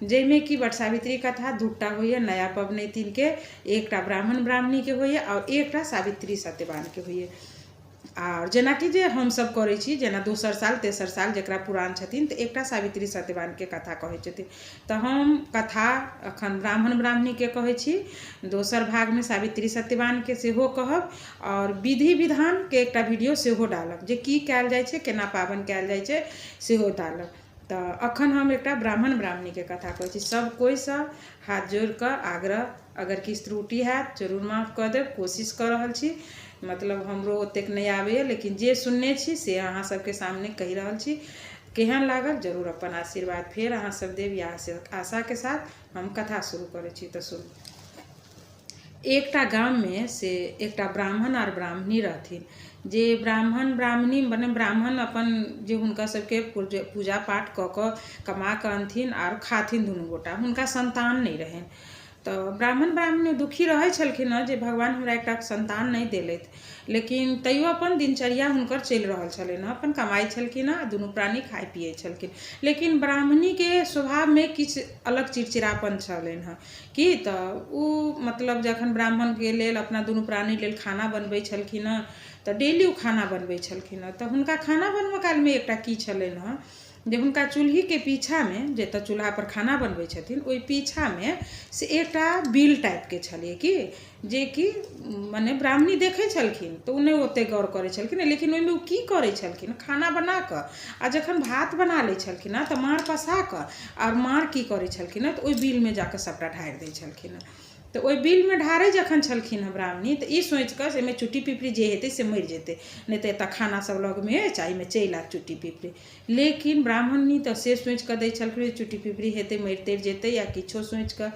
जैमें कि बट सावित्री कथा दूटा हुई है नया पबनैतिन के, एकटा ब्राह्मण ब्राह्मणी के हुई है और एकटा सावित्री सत्यवान के हुई है। और जेना कि जे हम सब करै छी, जेना दोसर साल तेसर साल जकरा पुरान छथिन तऽ एकटा सावित्री सत्यवान के कथा कहै छथिन। तऽ हम कथा अखन ब्राह्मण ब्राह्मणी के कहै छी, दोसर भाग में सावित्री सत्यवान के सेहो कहब और विधि विधान के एकटा वीडियो सेहो डालब, जे की कयल जाइ छै, केना पाबनि कयल जाइ छै सेहो डालब। तऽ अखन हम एकटा ब्राह्मण ब्राह्मणी के कथा कहै छी। सब कोई सँ हाथ जोड़ कऽ आग्रह, अगर किछु त्रुटि हैत जरूर माफ कऽ देब, कोशिश कऽ रहल छी, मतलब हमरो ओतेक नहीं आबैए, लेकिन जे सुनने छी से अहाँ सबके सामने कहि रहल छी। केहन लागल जरूर अपन आशीर्वाद फेर अहाँ सब देब, या आशा के साथ हम कथा शुरू करै छी। तऽ सुन। एकटा गाम में से एकटा ब्राह्मण और ब्राह्मणी रहथिन। जे ब्राह्मण ब्राह्मणी मने ब्राह्मण अपन जे हुनका सबके पूजा पाठ कऽ कऽ कमा कऽ अनथिन और खाथिन दुनू गोटा, हुनका संतान नहीं रहनि। तो ब्राह्मण ब्राह्मणी दुखी रहै छलखिन जे भगवान हमरा एकटा संतान नहीं देलथि, लेकिन तैयो अपन दिनचर्या हुनकर चलि रहल छलनि, अपन कमाई छलखिन, दुनू प्राणी खाइ पियै छलखिन। लेकिन ब्राह्मणी के स्वभाव में किछु अलग चिड़चिड़ापन छलनि कि तऽ उ मतलब जखन ब्राह्मण के लेल अपना दुनू प्राणी लेल खाना बनबै छलखिन तऽ डेली उ खाना बनबै छलखिन। तऽ हुनका खाना बनबै काल में एकटा की छलनि जे हुनका चूल्ही के पीछा में, जतऽ चूल्हा पर खाना बनबै छथिन ओहि पीछा में से एकटा बिल टाइप के छलै कि जे कि मने ब्राह्मणी देखै छलखिन तऽ उ नहि ओते गौर करै छलखिन, लेकिन ओहिमे उ की करै छलखिन, खाना बना कऽ आ जखन भात बना लै छलखिन तऽ माँड़ पसा कऽ और माँड़ की करै छलखिन तऽ ओहि बिल में जाकऽ सबटा ढारि दै छलखिन। तो ओहि बिल में ढारै जखन छलखिन ब्राह्मणी तऽ ई सोचि कऽ एहिमे चुट्टी पिपरी जे हेतै से मरि जेतै, नहीं तऽ एतऽ खाना सब लग में अछि, एहिमे चलि आयत चुट्टी पिपरी। लेकिन ब्राह्मणी तऽ से सोचि कऽ दै छलखिन चुट्टी पिपरी हेतै, मरि तरि जेतै या किछो सोचि कऽ,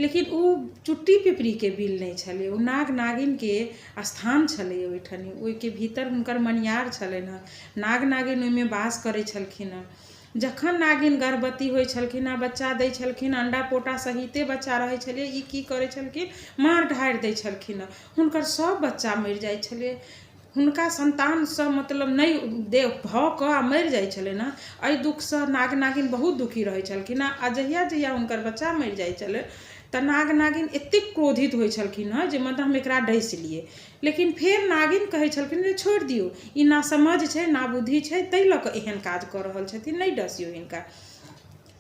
लेकिन उ चुट्टी पिपरी के बिल नहीं छलै, उ नाग नागिन के स्थान छलै ओहिठनी। ओहिके भीतर हुनकर मनियार छलनि, नाग नागिन ओहिमे वास करै छलखिन। जखन नागिन गर्भवती होइ छलखिन, बच्चा दै छलखिन, अंडा पोटा सहिते बच्चा रहै छलै, ई की करै छलखिन, मार ढारि दै छलखिन, हुनकर सब बच्चा मरि जाइ छलै। हुनका संतान से मतलब नहीं देह भऽ कऽ मरि जाइ छलै ने, एहि दुख से नाग नागिन बहुत दुखी रहै छलखिन। आ जहिया जहिया हुनकर बच्चा मरि जाइ छलै तऽ नाग नागिन एतेक क्रोधित होइ छलखिन जे मतलब हम एकरा डसि लिए। लेकिन फेर नागिन कहै छलखिन जे छोड़ि दियौ, ई ना समझ छै ना बुद्धि छै, ताहि लऽ कऽ एहन काज कऽ रहल छथिन, नहीं डसियौ हिनका।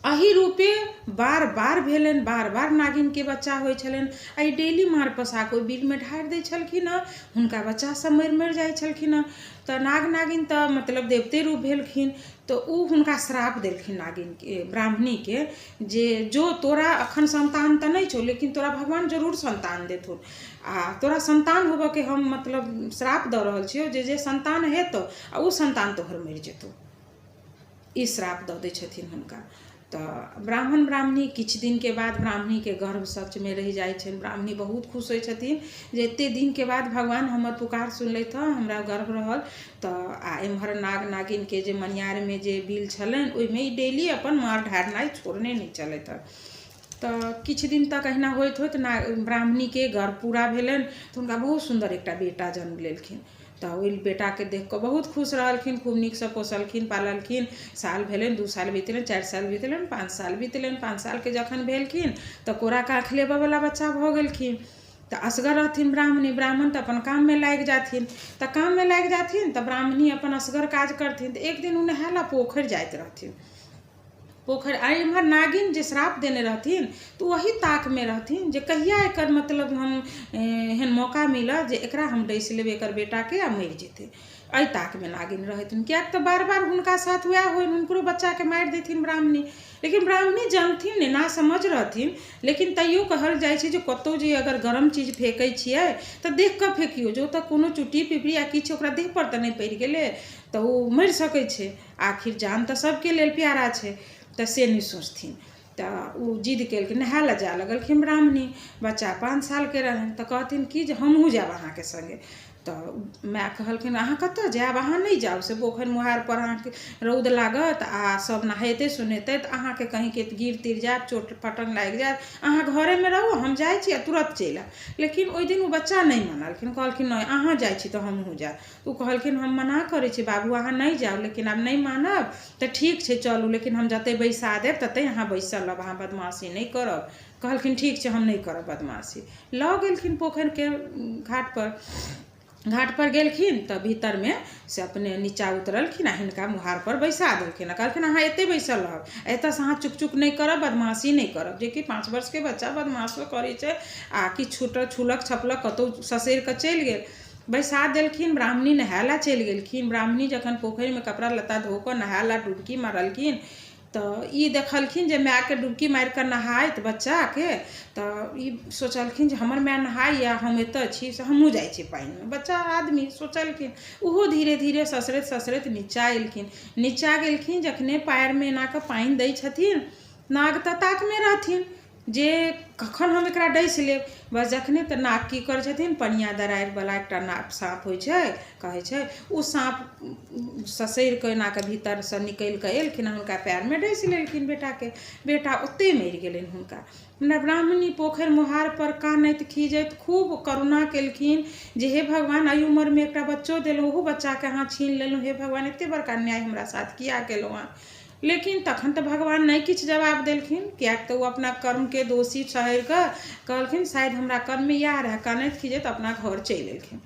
एही रूपे बार बार भेलनि, बार बार नागिन के बच्चा होइ छलनि, एहि डेली मार पसा कऽ बिल में ढारि दै छलखिन, हुनका बच्चा सब मरि मरि जाइ छलखिन। तऽ नाग नागिन तऽ मतलब देवते रूप भेलखिन, तो उ हुनका श्राप देलखिन नागिन के, ब्राह्मणी के, जे जो तोरा अखन संतान तऽ नहीं छौ, लेकिन तोरा भगवान जरूर संतान देथुन, आ तोरा संतान होबऽ के हम मतलब श्राप दऽ रहल छियौ, जे संतान हेतौ आ उ संतान तोहर मरि जेतौ, ई श्राप दऽ दै छथिन हुनका। तऽ ब्राह्मण ब्राह्मणी किछु दिन के बाद ब्राह्मणी के गर्भ सच में रहि जाइ छनि। ब्राह्मणी बहुत खुश होइ छथिन जे एते दिन के बाद भगवान हमर पुकार सुनलथि, हमरा गर्भ रहल। तऽ आ एम्हर नाग नागिन के जे मनियार में जे बिल छलनि ओहिमे ई डेली अपन मार ढारनाइ छोड़ने नहीं छलथि। तऽ किछु दिन तक अहिना होइत होइत ब्राह्मणी के गर्भ पूरा भेलनि तऽ हुनका बहुत सुंदर एकटा बेटा जन्म लेलखिन। तऽ ओहि बेटा के देख कऽ बहुत खुश रहलखिन, खूब नीक से पोसलखिन पाललखिन। साल भेलनि, 2 साल बीतलनि, 4 साल बीतलनि, 5 साल बीतलनि। 5 साल के जखन भेलखिन तऽ कोरा काख लेबऽ वाला बच्चा भऽ गेलखिन। तऽ असगर रहथिन ब्राह्मणी, ब्राह्मण तऽ अपन काम में लागि जाथिन। तऽ काम में लागि जाथिन तऽ ब्राह्मणी अपन असगर काज करथिन। तऽ एक दिन उ नहाय ला पोखरि जाइत रहथिन। पोखरि आ एम्हर नागिन जे श्राप देने रहथिन तऽ वही ताक में रहथिन जे कहिया एकर मतलब हम एहन मौका मिलत जे एकरा हम डसि लेबै एकर बेटा के आ मरि जेतै। एहि ताक में नागिन रहथिन, कियाक तऽ बार बार हुनका साथ वएह होइ, हुनकरो बच्चा के मारि देथिन ब्राह्मणी। लेकिन ब्राह्मणी जानथिन ने, ना समझ रहथिन, लेकिन तैयो कहल जाइ छै जे कतौ जे अगर गरम चीज फेंकै छियै तऽ देख कऽ फेंकियो, जो तऽ कोनो चुट्टी पिपरी या किछु ओकरा देह पर तऽ नहीं पड़ि गेलै तऽ ओ मरि सकै छै, आखिर जान तऽ सबके लेल प्यारा छै। तऽ से नहीं सोचथिन। तऽ ओ जिद केलखिन, नहाय ला जाय लगलखिन ब्राह्मणी। बच्चा 5 साल के रहनि तऽ कहथिन कि जे हमहूँ जायब अहाँके संगे। तो माय कहलखिन अहाँ कतऽ जायब, अहाँ नहीं जाओ, से पोखरि मुहार पर अहाँके रौद लागत आ सब नहेते सुनेते तऽ अहाँके कहीं के गिर तिर जायत, चोट पटक लागि जायत, अहाँ घरे में रहू, हम जाइ छी आ तुरंत चलि आयब। लेकिन ओहि दिन ओ बच्चा नहीं मानलखिन, कहलखिन नहीं अहाँ जाइ छी तऽ हमहूँ जायब। ओ कहलखिन हम मना करै छी बाबू अहाँ नहीं जाओ, लेकिन आब नहीं मानब तऽ ठीक छै चलू, लेकिन हम जतै बैसा देब ततै अहाँ बैसल रहब, अहाँ बदमाशी नहीं करब। कहलखिन ठीक छै हम नहीं करब बदमाशी। लऽ गेलखिन पोखरि के घाट पर गेलखिन तऽ भीतर में से अपने नीचा उतरलखिन आ हिनका मुहार पर बैसा देलखिन। कहलखिन अहाँ एते बैसल रहब, एतऽसँ अहाँ चुक चुक नहीं करब, बदमाशी नहीं करब। जेकि 5 वर्ष के बच्चा बदमाशो करै छै आ कि छुलक छपलक कतौ ससैर कऽ चलि गेल। बैसा देलखिन, ब्राह्मणी नहाय ला चलि गेलखिन। ब्राह्मणी जखन पोखरि में कपड़ा लत्ता धो कऽ नहाय ला डुबकी मारलखिन तऽ ई देखलखिन जे माय के डुबकी मारि कऽ नहाइत बच्चा के, तऽ ई सोचलखिन जे हमर माय नहाइए हम एतऽ छी से हमहूँ जाइ छी पानि में। बच्चा आदमी सोचलखिन, ओहो धीरे धीरे ससरैत ससरैत नीचा एलखिन। नीचा गेलखिन, जखने पैर में एना कऽ पानि दै छथिन, नाग तऽ ताक में रहथिन जे कखन हम एकरा डैस लेब। बस जखने तऽ नाग की करै छथिन, पनिया दरारि वाला एकटा साँप होइ छै कहै छै, ओ साँप ससैर कऽ एना कऽ भीतर से निकलि कऽ एलखिन, हुनका पैर में डैस लेलखिन बेटा के। बेटा ओते मरि गेलनि हुनका। ब्राह्मणी पोखरि मुहार पर कानैत खीजैत खूब करुणा केलखिन जे हे भगवान एहि उम्र में एकटा बच्चो देलहुँ, ओहो बच्चा के अहाँ छीन लेलहुँ, हे भगवान एते बड़का अन्याय हमरा साथ किया केलहुँ हँ। लेकिन तखन तऽ भगवान नहीं किछु जवाब देलखिन, किएक तऽ ओ अपना कर्म के दोषी ठहरि कऽ कहलखिन शायद हमरा कर्म में इएह रहै। कानैत खीजैत अपना घर चलि एलखिन।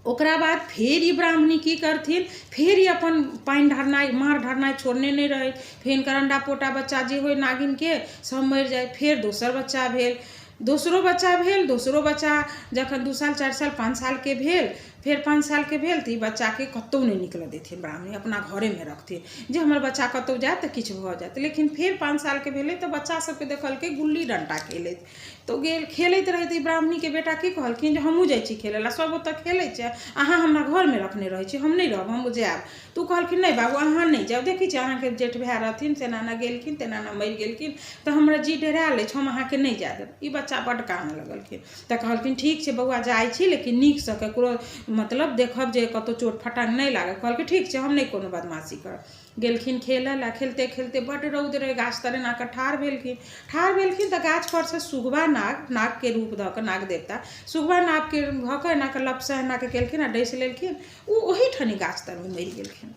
ओकरा बाद फेर ई ब्राह्मणी की करथिन, फेर ई अपन पानि ढरनाइ मार ढरनाइ छोड़ने नहीं रहे। फेर हिनकर अंडा पोटा बच्चा जे होय नागिन के सब मरि जाए। फेर दोसर बच्चा भेल, दोसरो बच्चा भेल। दोसरो बच्चा जखन 2 साल 4 साल 5 साल के भेल, फेर 5 साल के भेल तऽ ई बच्चा के कतौ नहीं निकलऽ देथिन ब्राह्मणी, अपना घरे में रखथिन जे हमर बच्चा कतौ जायत तऽ किछु भऽ जायत। लेकिन फेर 5 साल के भेलै तऽ बच्चा सबके देखलकै गुल्ली डंटा खेलैत, तो गेल खेलैत रहै। तऽ ब्राह्मणी के बेटा की कहलखिन जे हमहूँ जाइ छी खेलै ला, सब ओतऽ खेलै छै, अहाँ हमरा घर में रखने रहै छी, हम नहीं रहब, हम जायब। तऽ ओ कहलखिन नहीं बाबू अहाँ नहीं जाउ, देखै छी अहाँके जेठ भाय रहथिन तेना ना गेलखिन तेना ना मरि गेलखिन, तऽ हमरा जी डेरायल अछि, हम अहाँके नहीं जाय देब। ई बच्चा बड्ड कानऽ लगलखिन। तऽ कहलखिन ठीक छै बौआ जाइ छी, लेकिन नीकसँ ककरो मतलब देखब जे कतौ चोट फटाक नहीं लागल। कहलकै ठीक छै हम नहीं कोनो बदमाशी करब। गेलखिन खेलऽ ला, खेलते खेलते बड्ड रौद रहे, गाछ तर एना कऽ ठाढ़ भेलखिन तऽ गाछ पर से सुगबा नाग के रूप धऽ कऽ, नाग देवता सुगबा नाग के धऽ कऽ एना कऽ लपसँ एना कऽ केलखिन आ डैस लेलखिन। ओ ओही ठनी गाछ तर में मरि गेलखिन।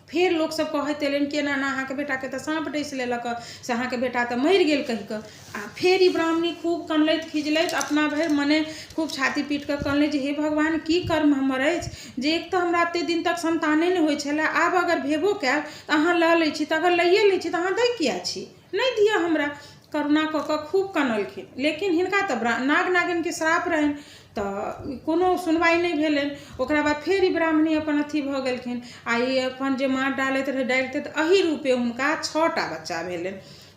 फेर लोक सब कहैत एलनि कि एना अहाँके बेटा के तऽ साँप डैस लेलक से अहाँके बेटा तऽ मरि गेल कहि कऽ। आ फेर ई ब्राह्मणी खूब कनलैत खिजलैत, अपना भरि मने खूब छाती पीट कऽ कनलै जे हे भगवान की कर्म हमर अछि जे एक तऽ हमरा एते दिन तक संताने नहि होइ छलै, आब अगर भेबो कैल तऽ अहाँ लऽ लै छी, तऽ अगर लइए लै छी तऽ अहाँ दै किया छी, नहीं दिअ हमरा। करुणा कऽ कऽ खूब कनलखिन, लेकिन हिनका तऽ नाग नागिन के श्राप रहनि तऽ कोनो सुनवाई नहीं भेलनि। ओकरा बाद फेर ई ब्राह्मणी अपन अथी भऽ गेलखिन आ ई अपन जे मार डालैत रहे डालिते तऽ एही रूपे हुनका 6टा बच्चा भेलनि।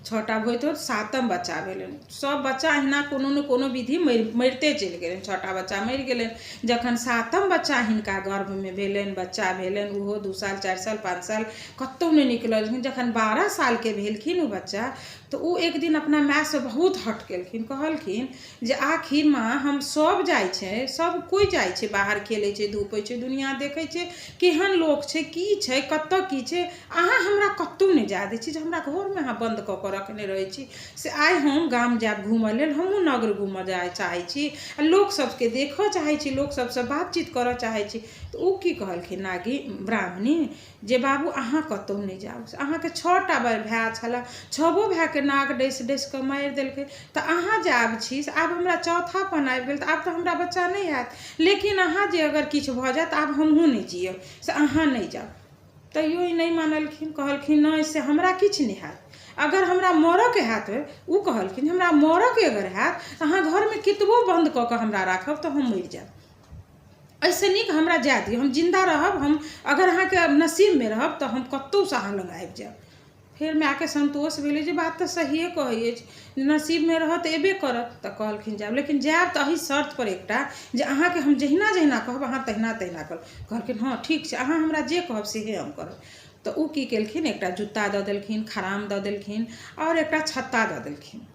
6टा होइत होइत 7म बच्चा भेलनि। सब बच्चा अहिना कोनो न कोनो विधि मरिते चलि गेलनि। 6टा बच्चा मरि गेलनि। जखन 7म बच्चा हिनका गर्भ में भेलनि, बच्चा भेलनि, ओहो 2 साल 4 साल 5 साल कतौ नहीं निकललखिन। जखन 12 साल के भेलखिन ओ बच्चा, तो ओ एक दिन अपना माय से बहुत हट केलखिन। कहलखिन जे आखिर माँ हम सब जाइ छै, सब कोई जाइ छै बाहर खेलै छै धूपै छै, दुनिया देखै छै केहन लोक छै, की छै, कतऽ की छै, अहाँ हमरा कतौ नहीं जाय दै छी, जे हमरा घर में अहाँ बंद कऽ कऽ रखने रहै छी। से आइ हम गाम जायब घूमऽ लेल, हमहूँ नगर घूमऽ जाय चाहै छी, लोक सबके देखऽ चाहै छी, लोक सबसँ बातचीत करऽ चाहै छी। तऽ ओ की कहलखिन नागी ब्राह्मणी जे बाबू अहाँ कतौ नहीं जाउ, अहाँके 6टा भाय छलै, 6गो भाय के नाग डैस डैस कऽ मारि देलकै, तऽ अहाँ जे आब छी से आब हमरा चौथापन आबि गेल, तऽ आब तऽ हमरा बच्चा नहीं हैत, लेकिन अहाँ जे अगर किछु भऽ जायत आब हमहूँ नहीं जियब, से अहाँ नहीं जाउ। तैयो ई नहीं मानलखिन। कहलखिन नहीं से हमरा किछु नहीं हैत, अगर हमरा मरऽ के हैत, ओ कहलखिन हमरा मरऽ के अगर हैत तऽ अहाँ घर में कितबो बंद कऽ कऽ हमरा राखब तऽ हम मरि जायब, ऐसे नीक हमरा जाय दियौ, हम जिंदा रहब, हम अगर अहाँके नसीब में रहब तऽ हम कतौसँ अहाँ लग आबि जायब। फेर मायके संतोष भेलै जे बात तऽ सहिए कहै अछि, नसीब में रहत एबे करत। तऽ कहलखिन जायब, लेकिन जायब तऽ एही शर्त पर एकटा जे अहाँके हम जहिना जहिना कहब अहाँ तहिना तहिना करब। कहलखिन हाँ ठीक छै, अहाँ हमरा जे कहब सेहे हम करब। तऽ ओ की केलखिन, एकटा जूता दऽ देलखिन, खराम दऽ देलखिन और एकटा छत्ता दऽ देलखिन।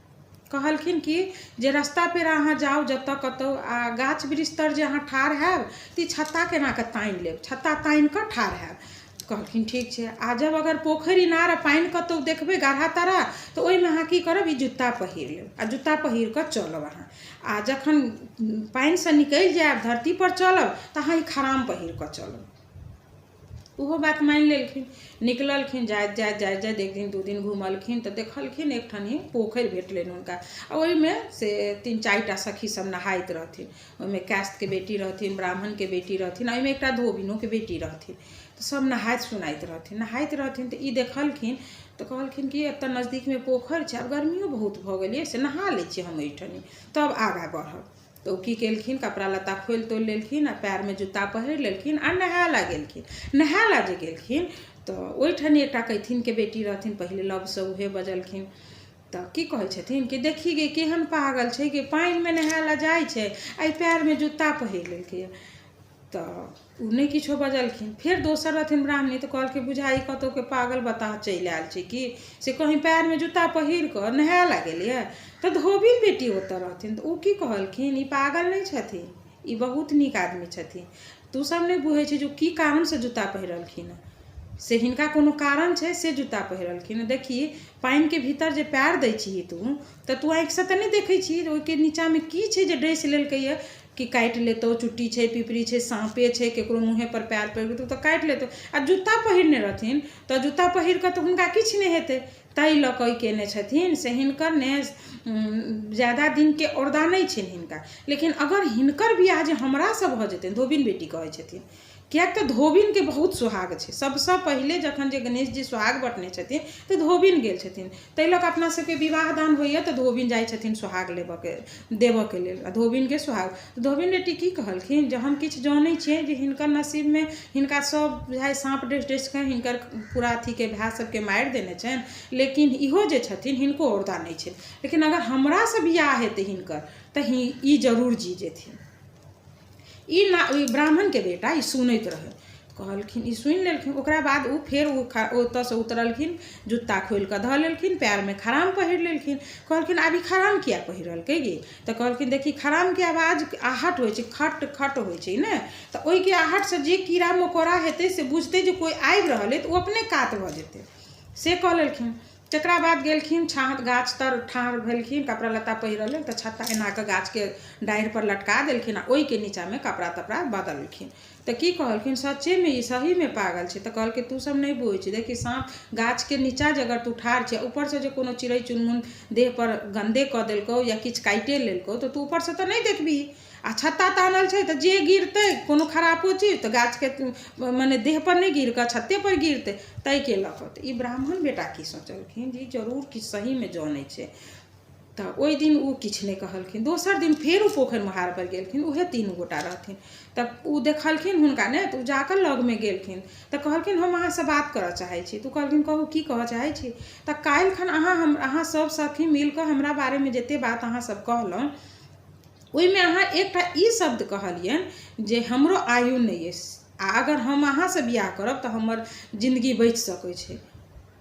कहलखिन कि जे रास्ता पे अहाँ जाओ जतऽ कतौ आ गाछ वृक्ष तर जे अहाँ ठाढ़ हैब तऽ छत्ता केना कऽ तानि लेब, छत्ता तानि कऽ ठाढ़ हैब। कहलखिन ठीक छै। आ जब अगर पोखरि इनार आ पानि कतौ देखबै गाढ़ा ताढ़ा तऽ ओहिमे अहाँ की करब, ई जूत्ता पहिर लेब आ जूत्ता पहिर कऽ चलब अहाँ। आ जखन पानिसँ निकलि जायब धरती पर चलब तऽ अहाँ ई खराम पहिर कऽ चलब। ओहो बात मानि लेलखिन। निकललखिन, जाइत जाइत जाइत जाइत एक दिन 2 दिन घुमलखिन तऽ देखलखिन एक ठनी पोखरि भेटलनि हुनका। आ ओहिमे से 3-4 टा सखी सब नहाइत रहथिन। ओहिमे कास्टके बेटी रहथिन, ब्राह्मणके बेटी रहथिन, ओहिमे एकटा धोबिनोके बेटी रहथिन। तऽ सब नहाइत सुनाइत रहथिन तऽ ई देखलखिन तऽ कहलखिन कि एतऽ नजदीकमे पोखरि छै, आब गर्मियो बहुत भऽ गेल यऽ, से नहा लै छियै हम एहिठनी तब आगाँ बढ़ब। तऽ ओ की केलखिन, कपड़ा लत्ता खोलि तोलि लेलखिन आ पएरमे जूत्ता पहिर लेलखिन आ नहाय ला गेलखिन। नहाय ला जे गेलखिन तऽ ओहिठनी एकटा कैथिनके बेटी रहथिन, पहिले लबसँ उहे बजलखिन। तऽ की कहै छथिन कि देखी गे केहन पागल छै कि पानिमे नहाय ला जाइ छै, एहि पएरमे जूत्ता पहिर लेलकै। तऽ ओ नहि किछो बजलखिन। फेर दोसर रहथिन ब्राह्मणी तऽ कहलखिन बुझाइ कतहुके पागल बताह चलि आयल छै कि से कहीं पएरमे जूत्ता पहिर कऽ नहाय ला गेलियै। तऽ धोबिन बेटी ओतऽ रहथिन तऽ ओ की कहलखिन, ई पागल नहि छथिन, ई बहुत नीक आदमी छथिन। तू सब नहि बुझै छै जे की कारणसँ जूत्ता पहिरलखिन हँ, से हिनका कोनो कारण छै से जूत्ता पहिरलखिन। देखी पानिके भीतर जे पैर दै छी तऽ तू आँखिसँ तऽ नहि देखै छी ओहिके नीचाँमे की छै जे डसि लेलकैए, कि काटि लेतौ, चुट्टी छै, पिपरी छै, साँपे छै, केकरो मुँहे पर पैर पड़ि गेतौ तऽ काटि लेतौ। आ जूत्ता पहिरने रहथिन तऽ जूत्ता पहिर कऽ तऽ हुनका किछु नहि हेतै। ताहि लऽ कऽ ई केने छथिन से हिनकर ने ज्यादा दिनके औरदा नहि छनि हिनका। लेकिन अगर हिनकर बियाह जे हमरासँ भऽ जेतनि, धोबिन बेटी कहै छथिन, किएक तऽ धोबिनके बहुत सुहाग छै। सबसँ पहिले जखन जे गणेश जी सुहाग बटने छथिन तऽ धोबिन गेल छथिन। ताहि लऽ कऽ अपना सबके विवाह दान होइए तऽ धोबिन जाइ छथिन सुहाग देबऽके लेल, आ धोबिनके सुहाग। धोबिन बेटी की कहलखिन जे हम किछु जानै छियै जे हिनकर नसीबमे हिनका सब बुझाइ साँप डसि कऽ हिनकर पूरा अथीके भाय सबके मारि देने छनि, लेकिन इहो जे छथिन हिनको औरदा नहि छनि। लेकिन अगर हमरासँ बियाह हेतै हिनकर तऽ ई जरूर जी जेथिन। ई ब्राह्मणके बेटा ई सुनैत रहै। कहलखिन ई सुनि लेलखिन। ओकरा बाद ओ फेर ओतऽसँ उतरलखिन, जूत्ता खोलि कऽ धऽ लेलखिन, पएरमे खराम पहिर लेलखिन। कहलखिन आब ई खराम किया पहिरलकै गे? तऽ कहलखिन देखी खरामके आवाज आहट होइ छै, खट खट होइ छै ने, तऽ ओहिके आहटसँ जे कीड़ा मकोड़ा हेतै से बुझतै जे कोइ आबि रहल अइ तऽ ओ अपने कात भऽ जेतै, से कऽ लेलखिन। तकरा बाद गेलखिन गाछ तर ठाढ़ भेलखिन, कपड़ा लत्ता पहिरलखिन तऽ छत्ता एना कऽ गाछके डाढ़ि पर लटका देलखिन आ ओहिके नीचाँमे कपड़ा तपड़ा बदलखिन। तऽ की कहलखिन सच्चेमे ई सहीमे पागल छै। तऽ कहलखिन तू सब नहि बुझै छी, देखी साँप गाछके नीचाँ जे अगर तू ठाढ़ छै, ऊपरसँ जे कोनो चिड़ै चुनमुन देह पर गन्दे कऽ देलकौ या किछु काइटे लेलकौ तऽ तू ऊपरसँ तऽ नहि देखबिही। आ छत्ता तानल छै तऽ जे गिरतै कोनो खराबो चीज तऽ गाछके मने देह पर नहि गिर कऽ छत्ते पर गिरतै, ताहिके लऽ कऽ। तऽ ई ब्राह्मण बेटा की सोचलखिन जे जरूर किछु सहीमे जानै छै। तऽ ओहि दिन ओ किछु नहि कहलखिन। दोसर दिन फेर ओ पोखरि महार पर गेलखिन, उहे 3 गोटा रहथिन। तऽ ओ देखलखिन हुनका ने तऽ ओ जाकर लगमे गेलखिन तऽ कहलखिन हम अहाँसँ बात करऽ चाहै छी। तऽ कहलखिन कहू की कहऽ चाहै छी? तऽ काल्हिखन अहाँ सब सखी मिलकऽ हमरा बारेमे जतेक बात अहाँ सब कहलहुँ ओहिमे अहाँ एकटा ई शब्द कहलियनि जे हमरो आयु नहि अछि आ अगर हम अहाँसँ बियाह करब तऽ हमर जिन्दगी बचि सकै छै।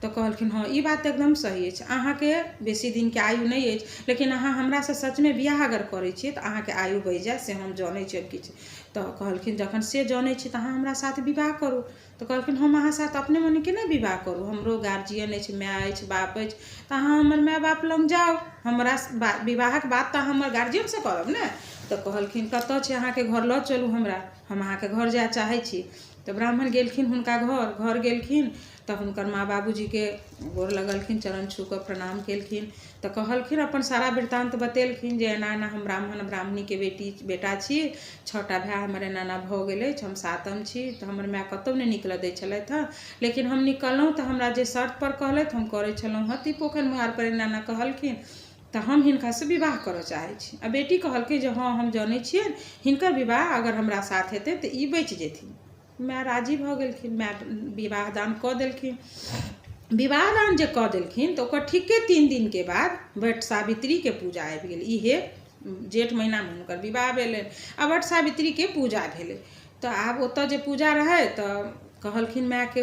तऽ कहलखिन हाँ ई बात एकदम सही अछि, अहाँके बेसी दिनके आयु नहि अछि, लेकिन अहाँ हमरासँ सचमे बियाह अगर करै छियै तऽ अहाँके आयु बढ़ि जायत, से हम जानै छियै किछु। तऽ कहलखिन जखन से जानै छी तऽ अहाँ हमरा साथ विवाह करू। तऽ कहलखिन हम अहाँ साथ अपने मने केना विवाह करू, हमरो गार्जियन अछि, माय अछि, बाप अछि, तऽ अहाँ हमर माय बाप लग जाउ, हमरा विवाहक बात तऽ हमर गार्जियनसँ करब ने। तऽ कहलखिन कतऽ छै अहाँके घर, लऽ चलू हमरा, हम अहाँके घर जाय चाहै छी। तऽ ब्राह्मण गेलखिन हुनका घर गेलखिन तऽ हुनकर माँ बाबूजीके गोर लगलखिन, चरण छू कऽ प्रणाम केलखिन। तऽ कहलखिन अपन सारा वृत्तान्त बतेलखिन जे एना एना हम ब्राह्मण ब्राह्मणीके बेटा छी, 6टा भाय हमर एना एना भऽ गेल अछि, हम 7म छी। तऽ हमर माय कतहु नहि निकलऽ दै छलथि हँ, लेकिन हम निकललहुँ तऽ हमरा जे शर्त पर कहलथि हम करै छलहुँ हँ। ती पोखरि महार पर एना एना कहलखिन तऽ हम हिनकासँ विवाह करऽ चाहै छी। आ बेटी कहलकै जे हाँ हम जानै छियनि हिनकर विवाह अगर हमरा साथ हेतै तऽ ई बचि जेथिन। माय राजी भऽ गेलखिन, माय विवाह दान कऽ देलखिन। विवाह दान जे कऽ देलखिन तऽ ओकर ठीके 3 दिनके बाद वट सावित्रीके पूजा आबि गेल। इहे जेठ महीनामे हुनकर विवाह भेलनि आ वट सावित्रीके पूजा भेलै। तऽ आब ओतऽ जे पूजा रहै तऽ कहलखिन माय के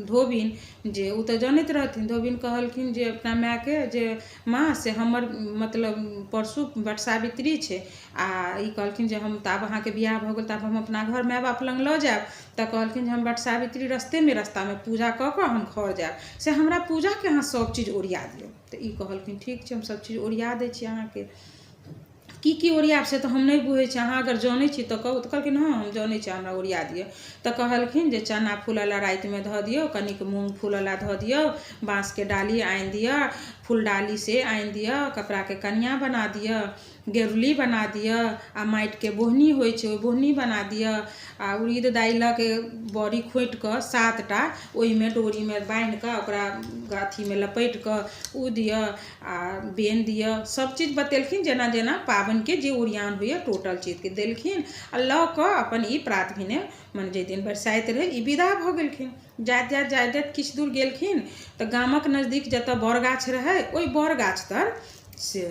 धोबिन जे उ तो जानत रहथिन। धोबिन कहलखिन जे अपना माय के जे माँ से हमर मतलब परसू बट सावित्री छे आ ई कहलखिन जे हम तब अहाँ के बियाह भ गेल तब हम अपना घर माय बाप लंग ल जाब। त कहलखिन जे हम बट सावित्री रास्ता में पूजा क के हम घर जाब से हमरा पूजा के अहाँ सब चीज ओरिया दियौ। त ई कहलखिन ठीक छै हम सब चीज ओरिया दै छी अहाँ के। की ओरियाब से तो हम नहीं बुझे छी, अहाँ अगर जानै छी तो कहू। तो कहलखिन हाँ हम जानै छी हमरा ओरिया दियौ। तो कहलखिन जे चना फूलला रात में ध दियौ, कनिक मूंग फूलला ध दियौ, बाँस के डाली आनि दियौ, फूलडाली से आनि दियौ, कपड़ा के कनिया बना दियौ, गेरुली बना दियौ आ माटि के बोहनी होइ छै ओइ बोहनी बना दियौ आ उड़ीद दाइलक बड़ी खोटि क 7टा ओहि में डोरी में बान्हि क ओकरा गाठी में लपेट क उ दियौ आ बेन दियौ। सब चीज बतेलखिन जेना जेना पाबनि के जे ओरियान होइए टोटल चीज के देलखिन आ ल क अपन ई प्रात भेने मन जे दिन बरसाइत रहे ई विदा भ गेलखिन। जाइत किछु दूर गेलखिन त गामक नजदीक जतऽ बर गाछ रहे ओहि बर गाछ तर से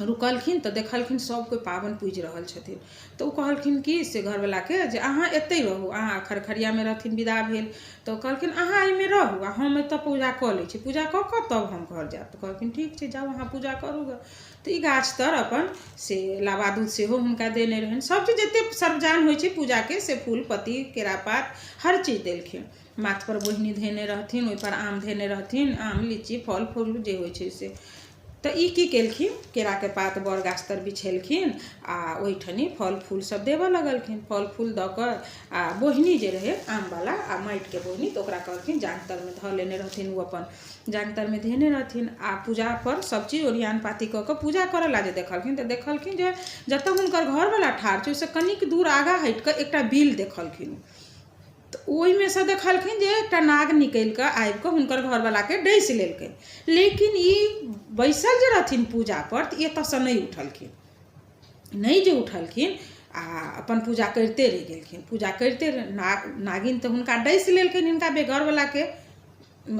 रुकलखिन तो देखलखिन सब कोई पाबन पूज रहल छथिन। तो कहलखिन कि से घरवाला के जे अहाँ एतै रहू, अहाँ खरखरिया में रहथिन विदा भेल। तो कहलखिन अहाँ एहिमे रहू आ हम एतऽ पूजा क लै छी, पूजा क क तब हम घर जायब। तो कहलखिन ठीक छै जाओ अहाँ पूजा करू ग। तो ई गाछ तर अपन से लाबा दूध सेहो हुनका देने रहनि। सब चीज जते सरजान होइ छै पूजा के से फूल पत्ती केरा पात हर चीज देलखिन। माथ पर बोहनी धेने रहथिन, ओहि पर आम धेने रहथिन, आम लीची फल फूल जे होइ छै से। तो ई की केलखिन केरा के पात बर गाछ तर बिछेलखिन आ ओहिठनी फल फूल सब देबऽ लगलखिन। फल फूल द क आ बोहनी जे रहे आम वाला आ माटि के बोहनी तो ओकरा कहलखिन जांतर में ध लेने रहथिन। वो अपन जांतर में धेने रहथिन आ पूजा पर सब चीज ओरियान पाती क के पूजा करे ला जे देखलखिन तो देखलखिन जे जतऽ हुनकर घर वाला ठाढ़ छै ओइसे कनिक दूर आगा हटि क एकटा बिल देखलखिन। तो ओहि में से देखलखिन जे एकटा नाग निकलि क आबि क हुनकर घरवाला के डैस लेलकै। लेकिन ई बैसल जे रहथिन पूजा पर तो एतऽ से नहीं उठलखिन, नहीं जे उठलखिन आ अपन पूजा करते रह गेलखिन। पूजा करते नागिन तो हुनका डैस लेलखिन हिनका बेघरवाला के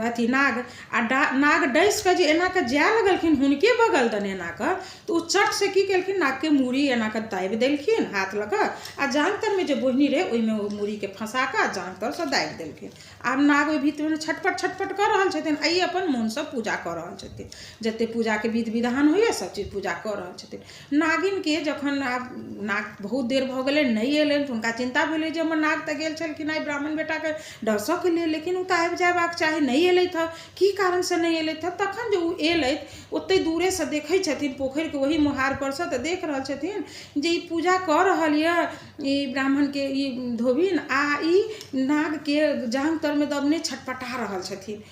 अथी नाग आ नाग डैस के जे एना के जाय लगलखिन हुनके बगल दन एना के तो उ चट से की केलखिन नाग के मूड़ी एना के दाबि देलखिन हाथ लगा आ जांतर में जे बोहनी रहे ओहि में मूड़ी के फंसा के जांतर से दाबि देलखिन। आब नाग ओहि भीतर में छटपट कर रहल छथिन, आई अपन मन से पूजा कर रहल छथिन, जते पूजा के विधि विधान होइए सब चीज पूजा कर रहल छथिन। नागिन के जखन आब नाग बहुत देर भ गेलै नहीं एलनि तो हुनका चिंता भेलै जे हमर नाग तऽ गेल छलखिन आई ब्राह्मण बेटा के डसऽ के लेल, लेकिन उ तऽ आबि जायबाक चाही, नहीं एलैथ की कारण से नहीं एलैथ। तखन जे उ एलैथ ओते दूरे से देखै छथिन पोखरि के वही मोहार पर से, तऽ देख रहल छथिन जे ई पूजा कर रहल ये ई ब्राह्मण के ई धोबिन आ ई नाग के जांग तर में दबने छटपटा रहल छथिन।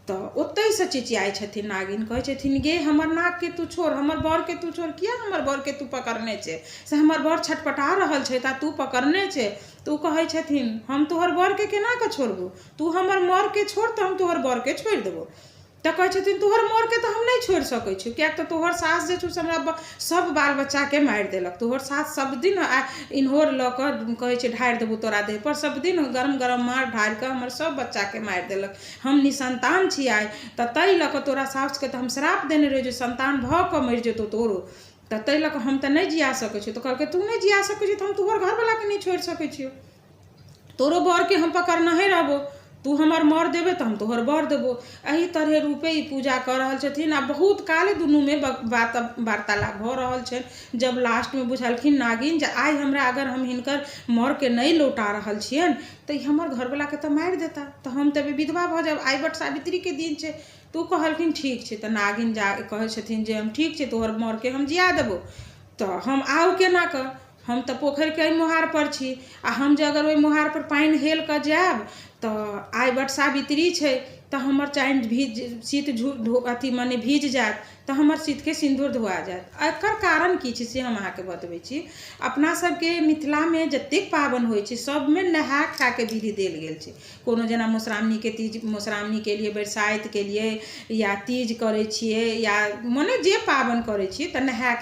तो ओतै से चिचियाई छथिन नागिन, कहै छथिन गे हमर नाग के तू छोड़, हमर बर के तू छोड़, किया हमर बर के तू पकड़ने छे, से हमर बर छटपटा रहल छे ता तू पकड़ने छे। तो कहै छथिन हम तोहर बर के केना के छोड़बू, तू हमर मर के छोड़ तो हम तोहर बर के छोड़ देबो। तो कहै छथिन तोहर मोर के तो हम नहीं छोड़ सकै छी, किया तो तोहर सास जे छौ हमरा सब बाल बच्चा के मारि देलक, तोहर सास सब दिन इन्होर ल क कहै छै ढारि देबो तोरा देह पर, सब दिन गरम गरम मार ढारि के हमर सब बच्चा के मारि देलक, हम निसंतान छी आइ, त तै ल क तोरा सास के तो हम श्राप देने रहियो जे संतान भ क मरि जेतौ तोरो, त तै ल क हम त नहीं जिया सकै छी। तो कहलकै तू नहीं जिया सकै छी तो हम तोहर घर वाला के नहीं छोड़ सकै छियो, तोरो बर के हम पकड़ना ही रहबो, तू हमर मर देबे तो हम तोहर बर देबो। एही तरह रूपे ई पूजा कर रहल छथिन आ बहुत काले दुनू में वार्तालाप भ रहल छै। जब लास्ट में बुझलखिन नागिन जे आई हमरा अगर हम हिनकर मर के नहीं लौटा रहल छियन तो हमर घरवाला के तो मारि देता, तो हम तब विधवा भ जाब, आई बट सावित्री के दिन छै। तो कहलखिन ठीक छै। तो नागिन जा कहै छथिन जे हम ठीक छै तोहर मर के हम जिया देबो, तो हम आउ केना क, हम तो पोखरि के मोहार पर छी आ हम जे अगर ओहि मोहार पर पानि हेल के जायब तो आई बट सावित्री छै तो हमर चाइन शीत अथी मने भीज जायत तो हमर शीत के सिंदूर धोआ जायत। एकर कारण की छै से हम अहाँ के बतबै छी। अपना सब के मिथिला में जतेक पाबन होइ छै सब में नहा खा के विधि देल गेल छै। कोनो जेना मधुश्रावणी के तीज, मधुश्रावणी के लिए बरसाइत के लिए या तीज करे छिए या मने जे पाबन करे छिए तो नहा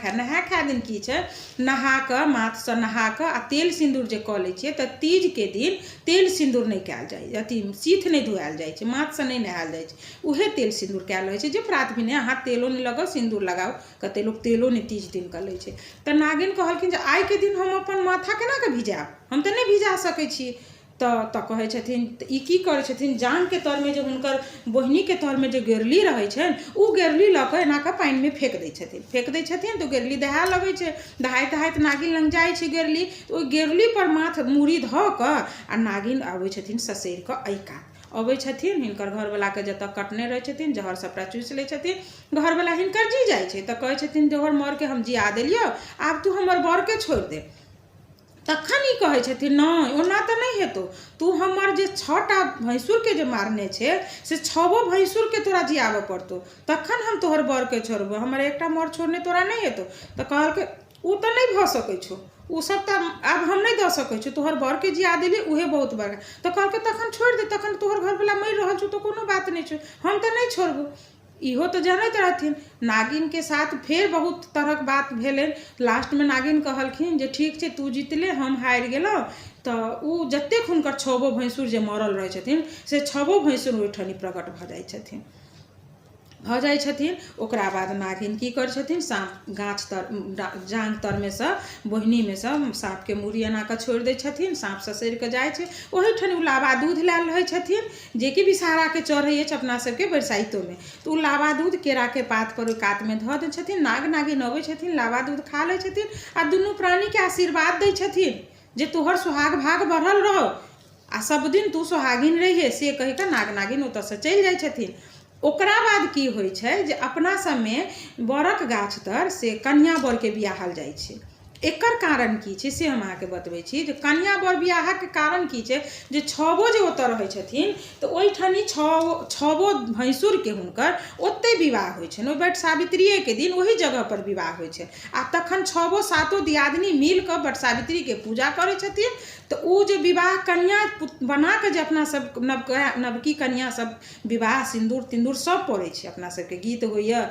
खा दिन की छै नहा के माथ से नहा के आ तेल सिंदूर जे क लै छिए तो तीज के दिन तेल सिंदूर नहीं कयल जाय, अथी शीत नहीं धोयल जाय छै, माथ से नहीं नहायल जाय छै, उहे तेल सिंदूर कयल होइ छै जे प्रात भेने अहाँ तेलो नहीं लगाओ सिंदूर लगाओ, कते लोग तेलो नहीं तीज दिन कर लै छै। तो नागिन कहलखिन जे आई के दिन हम अपन माथा केना के भिजाब, हम तो नहीं भिजा सकै छी, तो कहै छथिन ई की करै छथिन, जान के तर में जो हुनकर बहिनी के तर में जो गेरली रहै छनि उ गेरली लऽ कऽ एना कऽ पानि में फेंक दै छथिन तो गेरली दहाए लगै छै। दहाइत नागिन लग जाइ छै गेरली, तो ओहि गेरली पर माथ मूड़ी धऽ कऽ आ नागिन आबै छथिन ससैर कऽ एहि कात अबै छथिन। हिनकर घरवला के जतऽ कटने रहै छथिन जहर सबटा चूसि लै छथिन। घरवला हिनकर जी जाइ छै तऽ कहै छथिन जहर मर के हम जिया देलियौ, आब तू हमर बर के छोड़ि दे। तखन ई कहै छथिन नहि ओना तऽ नहीं हेतौ, तू हमर जे 6टा भैंसुर के जे मारने छे से 6गो भैंसुर के तोरा जियाबऽ पड़तौ, तखन हम तोहर बर के छोड़बो, हमर एकटा मर छोड़ने तोरा नहीं हेतौ। तऽ कहलकै उ तऽ नहीं भऽ सकै छौ, उ सब तऽ आब हम नहीं दऽ सकै छौ, तोहर बर के जिया देली उहे बहुत बड़ा। तऽ कहलकै तखन छोड़ि दे, तखन तोहर घरवला मरि रहल छौ तऽ कोनो बात नहीं छौ, हम तऽ नहीं छोड़बो। इहो तो जानैत रहथिन। नागिन के साथ फेर बहुत तरहक बात भेलै। लास्ट में नागिन कहलखिन जे ठीक छै तू जीतले हम हारि गेलहुँ। तऽ उ जतेक हुनकर 6गो भैंसुर जे मरल रहै छथिन से 6गो भैंसुर ओहिठनी प्रकट भऽ जाइ छथिन। ओकरा बाद नागिन की करै छथिन, साँप गाछ तर जांग तर में से बोहनी में से साँप के मूड़ी एना कऽ छोड़ि दै छथिन। साँप ससैर कऽ जाइ छै, ओहिठनी उ लाबा दूध लायल रहै छथिन जेकि विषहारा के चढ़ै अछि अपना सबके बरसाइतो में। तो उ लाबा दूध केरा के पात पर ओहि कात में धऽ दै छथिन। नाग नागिन अबै छथिन, लाबा दूध खा लै छथिन आ दुनू प्राणी के आशीर्वाद दै छथिन जे तोहर सुहाग भाग बढ़ल रहो आ सब दिन तू सुहागिन रहिए, से कहि कऽ नाग नागिन ओतऽ से चलि जाइ छथिन। ओकरा बाद की होइ छै जे अपना सब में बरक गाछ तर से कन्या बर के बियाहल जाइ छै। एकर कारण की छै से हम अहाँके बतबै छी जे कन्या बर बियाहक के कारण की छै जे 6गो जे ओतऽ रहै छथिन तऽ ओहिठनी 6गो भैंसुर के हुनकर ओते विवाह होइ छनि। ओहि बट सावित्रिये के दिन ओही जगह पर विवाह होइ छै आ तखन 6गो 7 दियादनी मिल कऽ बट सावित्री के पूजा करै छथिन। तो उ जे विवाह कन्या बना के जे अपना सब नवकी कन्या सब विवाह सिंदूर तिंदूर सब पड़ै छै, अपना सबके गीत होइए।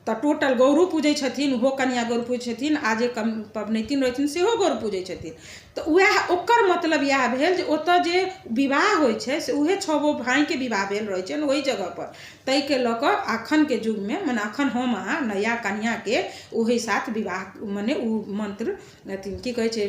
तऽ टोटल गौरो पूजै छथिन, ओहो कन्या गौर पूजै छथिन, आ जे पबनैतिन रहै छथिन सेहो गौर पूजै छथिन। तऽ वएह ओकर मतलब इएह भेल जे ओतऽ जे विवाह होइ छै से उहे 6गो भाई के विवाह भेल रहै छै ओहि जगह पर। ताहि के लऽ कऽ अखन के युग में मने अखन हम अहाँ नया कन्या के ओहि साथ विवाह मने उ मंत्र अथी की कहै छै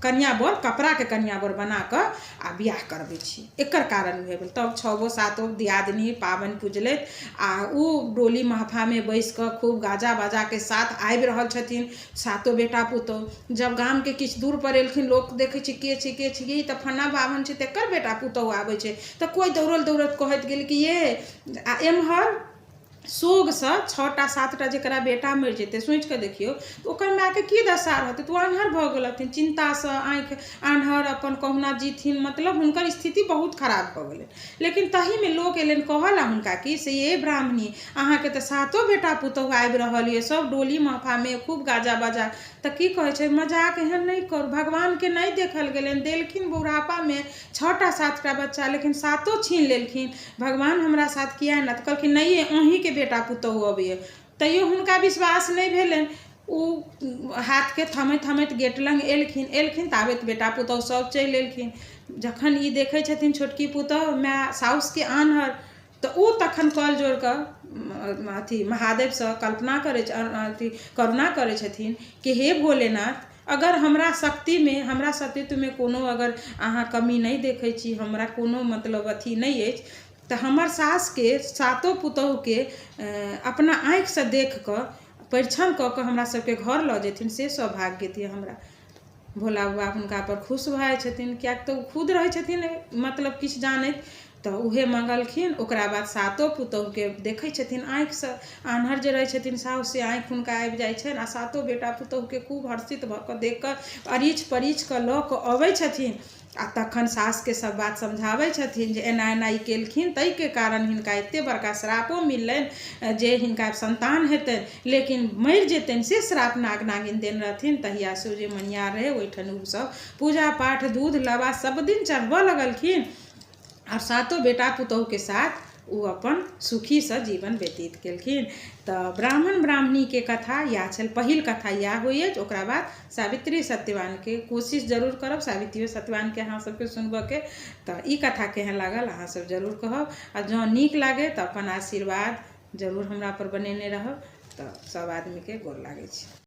कन्या बर कपड़ा के कन्या बर बना कऽ आ बियाह करबै छी। एकर कारण भेल तब 6गो 7 दियादनी पाबनि पूजलथि आ उ डोली महफा में बैस कऽ खूब गाजा बाजा के साथ आबि रहल छथिन 7 बेटा पुतौह। जब गाम के किछु दूर पर एलखिन लोक देखै छै के छै ई तऽ फन्ना बाभन छै तेकर बेटा पुतौह आबै छै। तऽ कोई दौड़ल कहैत गेल कि ये आ एम्हर सोग से 6टा 7टा जकरा बेटा मरि जेतै सोचि कऽ देखियौ ओकर माय के की दशा रहतै। तऽ ओ आन्हर भऽ गेलथिन, चिंता से आँखि आन्हर अपन कहुना जीथिन, मतलब हुनकर स्थिति बहुत खराब भऽ गेलै। लेकिन तही में लोक एलनि कहला हुनका कि से ये ब्राह्मणी अहाँके तऽ 7 बेटा पुतौह आबि रहल ये, सब डोली महफा में खूब गाजा बाजा। तऽ की कहै छै मजाक एहन नहीं करू, भगवान के नहीं देखल गेलनि, देलखिन बुढ़ापा में 6टा 7टा बच्चा लेकिन 7 छीन लेलखिन, भगवान हमरा साथ किया ना। तऽ कहलखिन नहीं अहीं के बेटा पुतौह अबैए। तैयो हुनका विश्वास नहीं भेलनि। उ हाथ के थमैत गेट लग एलखिन ताबत बेटा पुतौह सब चलि एलखिन। जखन ई देखै छथिन छोटकी पुतौह माय साउस के आन्हर तऽ उ तखन कल जोड़ कऽ अथी महादेव से कल्पना करै अथी करुणा करै छथिन कि हे भोलेनाथ अगर हमरा शक्ति में हमरा सतीत्व में कोनो अगर अहाँ कमी नहीं देखै छी, हमरा कोनो मतलब अथी नहीं अछि, तऽ हमर सास के 7 पुतौह के अपना आँखि से देख कऽ परिछन कऽ कऽ हमरा सबके घर लऽ जेथिन से सौभाग्य दिअ हमरा। भोला बाबा हुनका पर खुश भऽ जाइ छथिन, किएक तऽ खुद रहै छथिन मतलब किछु जानैत। तऽ उहे मंगलखिन। ओकरा बाद 7 पुतौह के देखै छथिन आँखि से, आन्हर जे रहै छथिन साउस से आँखि हुनका आबि जाइ छनि आ 7 बेटा पुतौह के खूब हर्षित भऽ कऽ देख कऽ अरीछ परीछ कऽ लऽ कऽ अबै छथिन आ तखन सास के सब बात समझाबै छथिन जे एना एना ई केलखिन ताहि के कारण हिनका एते बड़का श्रापो मिललनि जे हिनका संतान हेतनि लेकिन मरि जेतनि से श्राप नाग नागिन देने रहथिन। तहिया से जे मनियार रहे ओहिठन उ सब पूजा पाठ दूध लाबा सब दिन चढ़बऽ लगलखिन और 7 बेटा पुतौह के साथ उ अपन सुखी से जीवन व्यतीत केलखिन। तऽ ब्राह्मण ब्राह्मणी के कथा या छल, पहिल कथा या होइए। ओकरा बाद सावित्री सत्यवान के कोशिश जरूर करब सावित्री सत्यवान के अहाँ सबके सुनबऽ के। तऽ ई कथा केहन लागल अहाँ सब जरूर कहब आ जँ नीक लागे तऽ अपन आशीर्वाद जरूर हमरा पर बनेने रहब। तऽ सब आदमी के गोर लागै छी।